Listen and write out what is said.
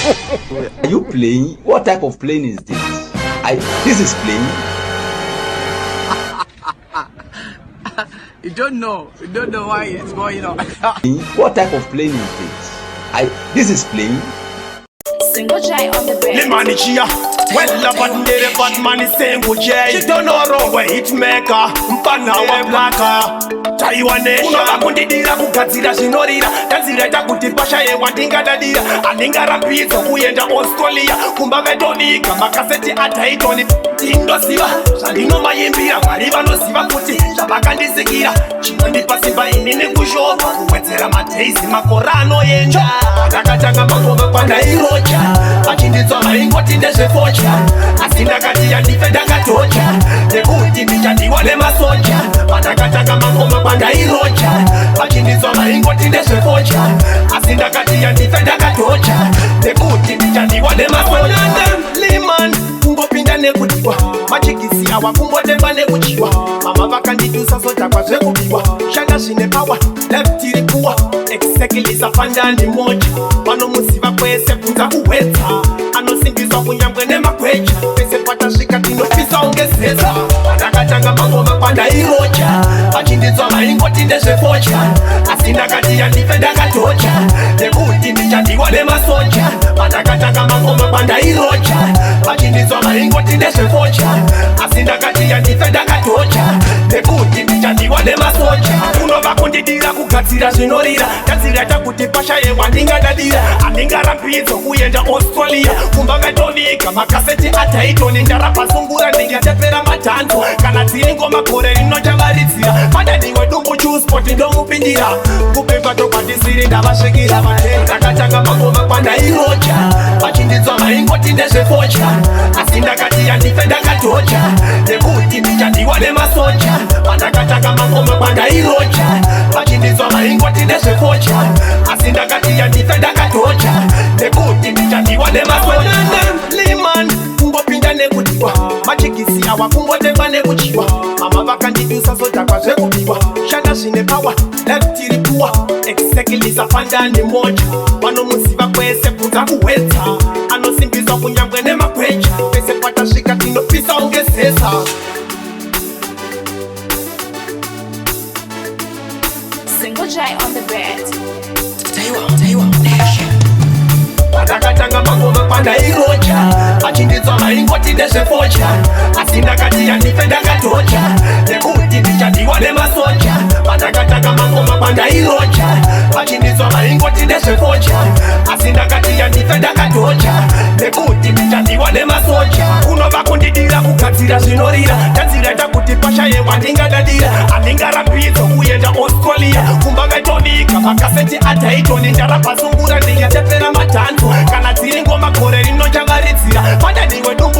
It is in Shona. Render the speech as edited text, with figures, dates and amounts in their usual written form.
Are you playing? What type of plane is this? This is playing. You don't know why it's going on. What type of plane is this? This is playing. Single J on the bed. LeeMan Chiya, well the bad man is single J. She don't know wrong way it maker. Mpana wa blaka. Taiwanese unoba kundidira kugadzira zvinorira tadziraita kuti pasha yewandingadadira handingarambidzo kuenda Australia kumba vetoniga makaseti ataitoni ndindoziva zvandinomayimbira mwari vanoziva kuti zvavakandisikira chinondipa simba inini kushova kuwedzera madheizi makore anoenda ndakatanga mangoma kwandairocha vachinditswa vaingoti ndezvefocha asi ndakati yandife ndakatocha nekuti ndichandiwa nemasoja vandakatanga mangoma kwandairocha vachinditswa vaingoti ndezvefocha asi ndakati yandife ndakatocha nekuti ndichandiwa nemasoja LeeMan kungopinda nekudiwa machikisi awa kungotemba nekuchiwa mama vakandidusa sodhakwa zvekubiwa shanda zvine pawa leftiri kuwa exekilisa pandani moja vanomuziva kwese kunza kuhwedza anosimbiswa kunyangwe nemakwecha pese patasvika tinopisa ungezeza vandakatanga mangoma kwandairocha vachinditswa vaingoti ndezvefocha asi ndakati yandife ndakatocha nekuti ndichandiwa nemasoja vandakatanga mangoma kwandairocha vachinditswa vaingoti ndezvefocha asi ndakati yandife ndakatocha nekuti ndichandiwa nemasoja unova kundidira kugadzira zvinorira tadziraita kuti pasha yewandingadadira handingarambidzo kuenda Australia kumba vetoniga makaseti ataitoni ndarapasungura ndingatepera madhanzo kana dziri ngoma gore rinochavaridzira padadiwe dumbu chuspoti ndomupindira kupemba tokwatisiri ndavasvikira vatenda ndakatanga mangoma kwandairocha vachinditswa vaingoti ndezvefocha asi ndakati yandife ndakatocha nekuti ndichandiwa nemasoja vandakatanga mangoma kwandairocha vachinditswa vaingoti ndezvefocha asi ndakati yandife ndakatocha nekuti ndichandiwa nemasoja LeeMan kungopinda nekudiwa machikisi awa kungotemba nekuchiwa mama vakandidusa sodhakwa zvekubiwa shanda zvine pawa leftiri kuwa exekilisa pandani moja vanomuziva kwese kunza kuhwedza anosimbiswa kunyangwe nemakwecha pese patasvika tinopisa ungezeza Single J on the bed. vandakatanga mangoma kwandairocha vachinditswa vaingoti ndezvefocha asi ndakati yandife ndakatocha nekuti ndichandiwa nemasoja vandakatanga mangoma kwandairocha vachinditswa vaingoti ndezvefocha asi ndakati yandife ndakatocha nekuti ndichandiwa nemasoja unova kundidira kugadzira zvinorira tadziraita kuti pasha yewandingadadira handingarambidzo kuenda Australia kumba vetoniga makaseti ataitoni ndarapasungura ndingatepera madhanzo kana dziri ngoma gore rinochavaridzira padadiwe dumbu